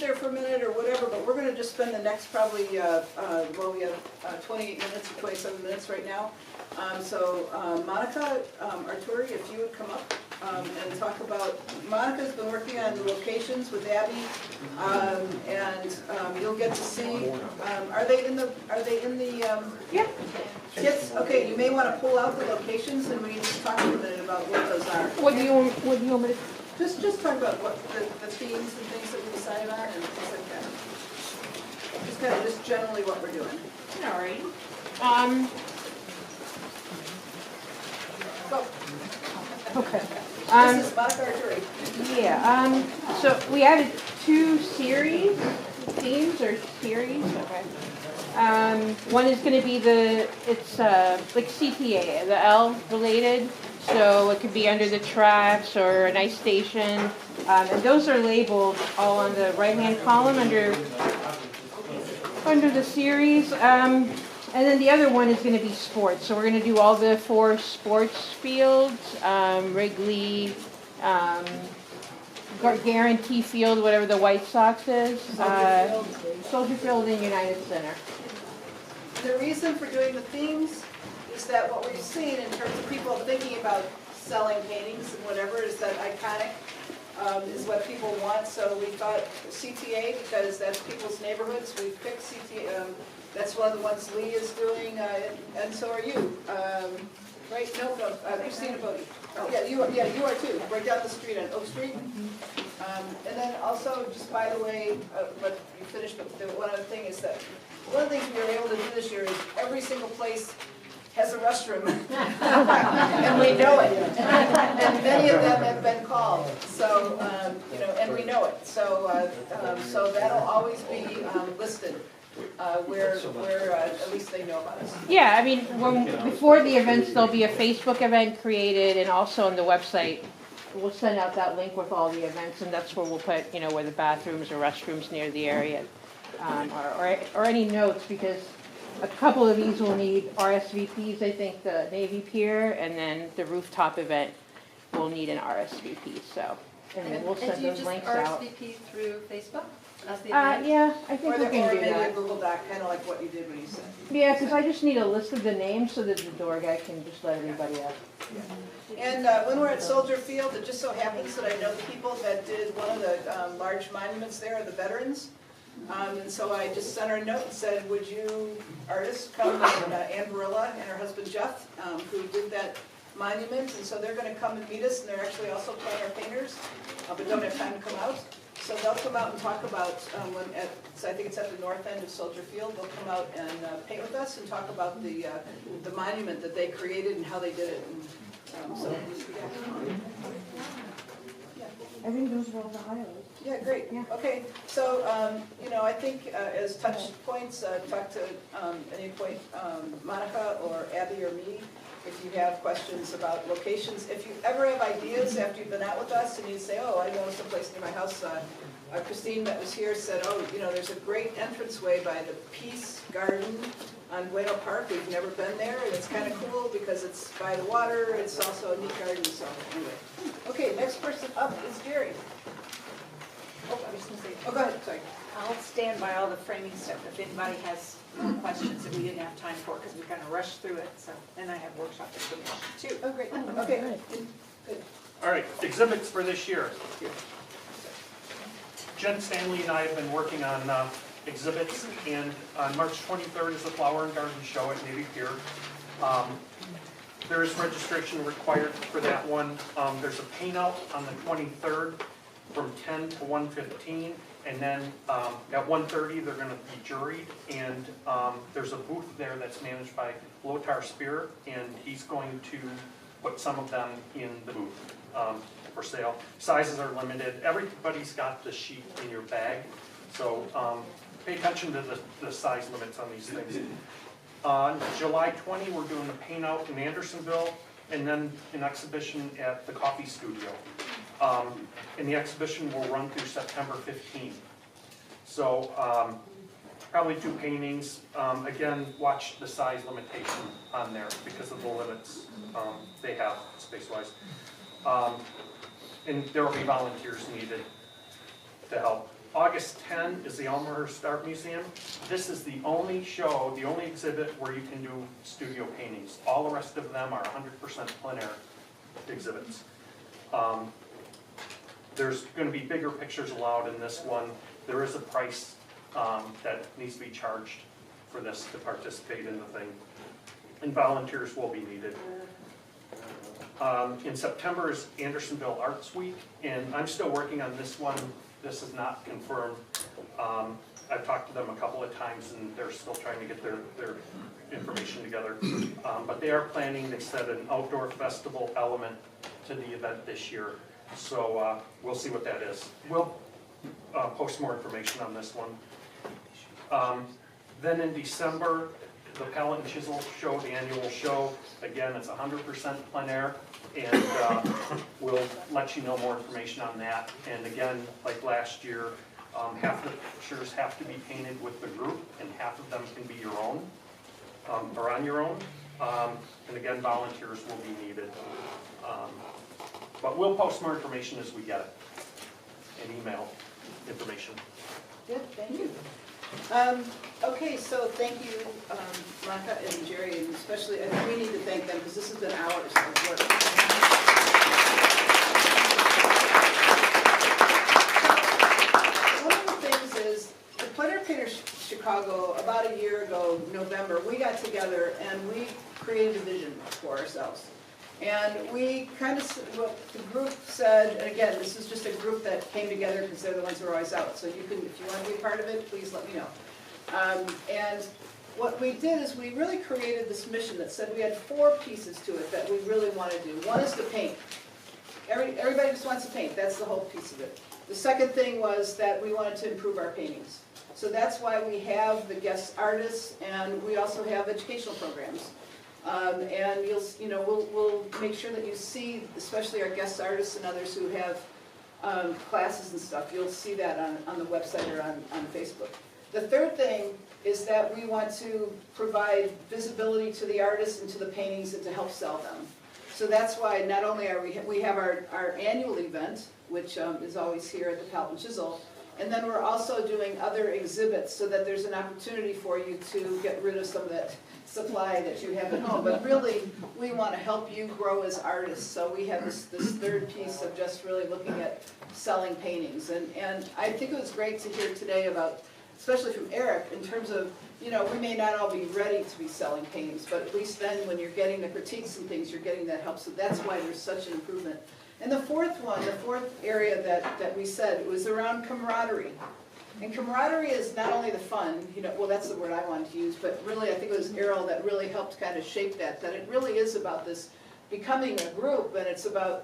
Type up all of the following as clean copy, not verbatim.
there for a minute or whatever, but we're going to just spend the next probably, well, we have 28 minutes or 27 minutes right now. So Monica Arturi, if you would come up and talk about, Monica's been working on the locations with Abby, and you'll get to see, are they in the Yeah. kits? Okay, you may want to pull out the locations and we can just talk a minute about what those are. What do you want me to? Just talk about what the themes and things that we decided on and things like that. Just kind of just generally what we're doing. All right. Go. Okay. This is Monica Arturi. Yeah. So we added 2 series, themes or series. Okay. One is going to be it's like CTA, the L related. So it could be under the tracks or an ice station. And those are labeled all on the right-hand column under the series. And then the other one is going to be sports. So we're going to do all the 4 sports fields, Wrigley, Guarantee Field, whatever the White Sox is, Soldier Field and United Center. The reason for doing the themes is that what we've seen in terms of people thinking about selling paintings and whatever is that iconic is what people want. So we thought CTA, because that's people's neighborhoods, we picked CTA. That's one of the ones Lee is doing, and so are you. Right? No, Christina Bodie. Yeah, you are too. Right down the street on Oak Street. And then also, just by the way, but you finished. But one other thing is that one of the things we were able to do this year is every single place has a restroom, and we know it. And many of them have been called, so and we know it. So so that'll always be listed. Where at least they know about us. Yeah, I mean, before the events, there'll be a Facebook event created, and also on the website, we'll send out that link with all the events, and that's where we'll put, where the bathrooms or restrooms near the area, or any notes, because a couple of these will need RSVPs. I think the Navy Pier and then the Rooftop event will need an RSVP. So, and then we'll send those links out. And do you just RSVP through Facebook? Yeah, I think we can do maybe that. a Google Doc, kind of like what you did when you said. Yeah, because I just need a list of the names so that the door guy can just let everybody out. And when we're at Soldier Field, it just so happens that I know the people that did one of the large monuments there are the veterans. And so I just sent her a note and said, would you artists come, and Ann Barilla and her husband Jeff, who did that monument, and so they're going to come and meet us, and they're actually also plein air painters, but don't have time to come out. So they'll come out and talk about, so I think it's at the north end of Soldier Field, they'll come out and paint with us and talk about the monument that they created and how they did it. And, so, yeah. I think those are all the highlights. Yeah, great. Yeah. Okay, so, I think as touch points, talk to any point Monica or Abby or me if you have questions about locations. If you ever have ideas after you've been out with us and you say, oh, I know someplace near my house, Christine that was here said, oh, there's a great entranceway by the Peace Garden on Bueno Park. We've never been there, and it's kind of cool because it's by the water. It's also a neat garden, so anyway. Okay, next person up is Jerry. Oh, I was going to say, oh, go ahead, sorry. I'll stand by all the framing stuff if anybody has more questions that we didn't have time for, because we kind of rushed through it. So, and I have workshop information too. Oh, great. Okay. Good. All right, exhibits for this year. Jen Stanley and I have been working on exhibits, and on March 23rd is the Flower and Garden Show at Navy Pier. There is registration required for that one. There's a paint out on the 23rd from 10 to 1:15, and then at 1:30 they're going to be juried, and there's a booth there that's managed by Lothar Spear, and he's going to put some of them in the booth for sale. Sizes are limited. Everybody's got the sheet in your bag, so pay attention to the size limits on these things. On July 20, we're doing a paint out in Andersonville, and then an exhibition at the Coffee Studio. And the exhibition will run through September 15. So probably 2 paintings. Again, watch the size limitation on there because of the limits they have space-wise. And there will be volunteers needed to help August 10 is the Elmhurst Art Museum. This is the only show, the only exhibit where you can do studio paintings. All the rest of them are 100% plein air exhibits. There's going to be bigger pictures allowed in this one. There is a price that needs to be charged for this to participate in the thing. And volunteers will be needed. In September is Andersonville Arts Week, and I'm still working on this one. This is not confirmed. I've talked to them a couple of times, and they're still trying to get their information together. But they are planning, they said, an outdoor festival element to the event this year. So we'll see what that is. We'll post more information on this one. Then in December, the Palette and Chisel show, the annual show. Again, it's 100% plein air, and we'll let you know more information on that. And again, like last year, half the pictures have to be painted with the group, and half of them can be your own, or on your own. And again, volunteers will be needed. But we'll post more information as we get it, and email information. Good, thank you. Okay, so thank you, Monica and Jerry, and especially, I think we need to thank them, because this has been hours of work. One of the things is, the Plein Air Painters Chicago, about a year ago, November, we got together and we created a vision for ourselves. And we kind of, what the group said, and again, this is just a group that came together because they're the ones who are always out, so you can, if you want to be a part of it, please let me know. And what we did is we really created this mission that said we had 4 pieces to it that we really want to do. One is to paint. Everybody just wants to paint, that's the whole piece of it. The second thing was that we wanted to improve our paintings. So that's why we have the guest artists, and we also have educational programs. And we'll make sure that you see, especially our guest artists and others who have classes and stuff, you'll see that on the website or on Facebook. The third thing is that we want to provide visibility to the artists and to the paintings and to help sell them. So that's why not only are we have our annual event, which is always here at the Palette and Chisel, and then we're also doing other exhibits so that there's an opportunity for you to get rid of some of that supply that you have at home. But really, we want to help you grow as artists. So we have this third piece of just really looking at selling paintings. And I think it was great to hear today about, especially from Eric, in terms of, we may not all be ready to be selling paintings, but at least then when you're getting the critiques and things, you're getting that help. So that's why there's such an improvement. And the fourth area that we said was around camaraderie. And camaraderie is not only the fun, well, that's the word I wanted to use, but really I think it was Errol that really helped kind of shape that it really is about this becoming a group, and it's about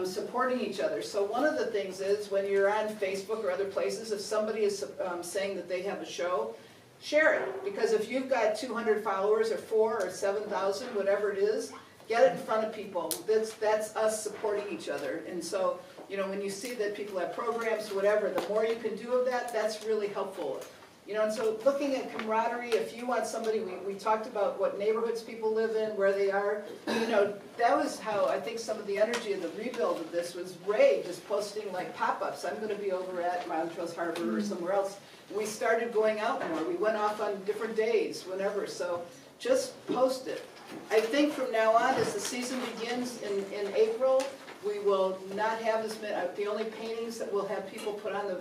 supporting each other. So one of the things is when you're on Facebook or other places, if somebody is saying that they have a show, share it. Because if you've got 200 followers or 4 or 7,000, whatever it is, get it in front of people. That's us supporting each other. And so, when you see that people have programs, whatever, the more you can do of that, that's really helpful. And so looking at camaraderie, if you want somebody, we talked about what neighborhoods people live in, where they are, that was how I think some of the energy of the rebuild of this was Ray just posting like pop-ups. I'm going to be over at Montrose Harbor or somewhere else. And we started going out more. We went off on different days, whenever. So just post it. I think from now on, as the season begins in April, we will not have as many, the only paintings that we'll have people put on the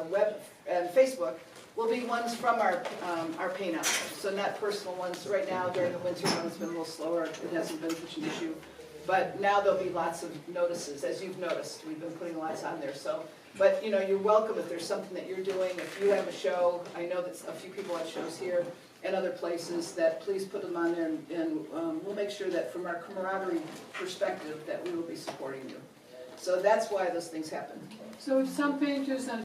web and Facebook will be ones from our paint outs, so not personal ones. Right now, during the winter when it's been a little slower, it hasn't been such an issue. But now there'll be lots of notices, as you've noticed. We've been putting lots on there. So, but you're welcome if there's something that you're doing. If you have a show, I know that a few people have shows here and other places, that please put them on there, and we'll make sure that from our camaraderie perspective that we will be supporting you. So that's why those things happen. So if some painters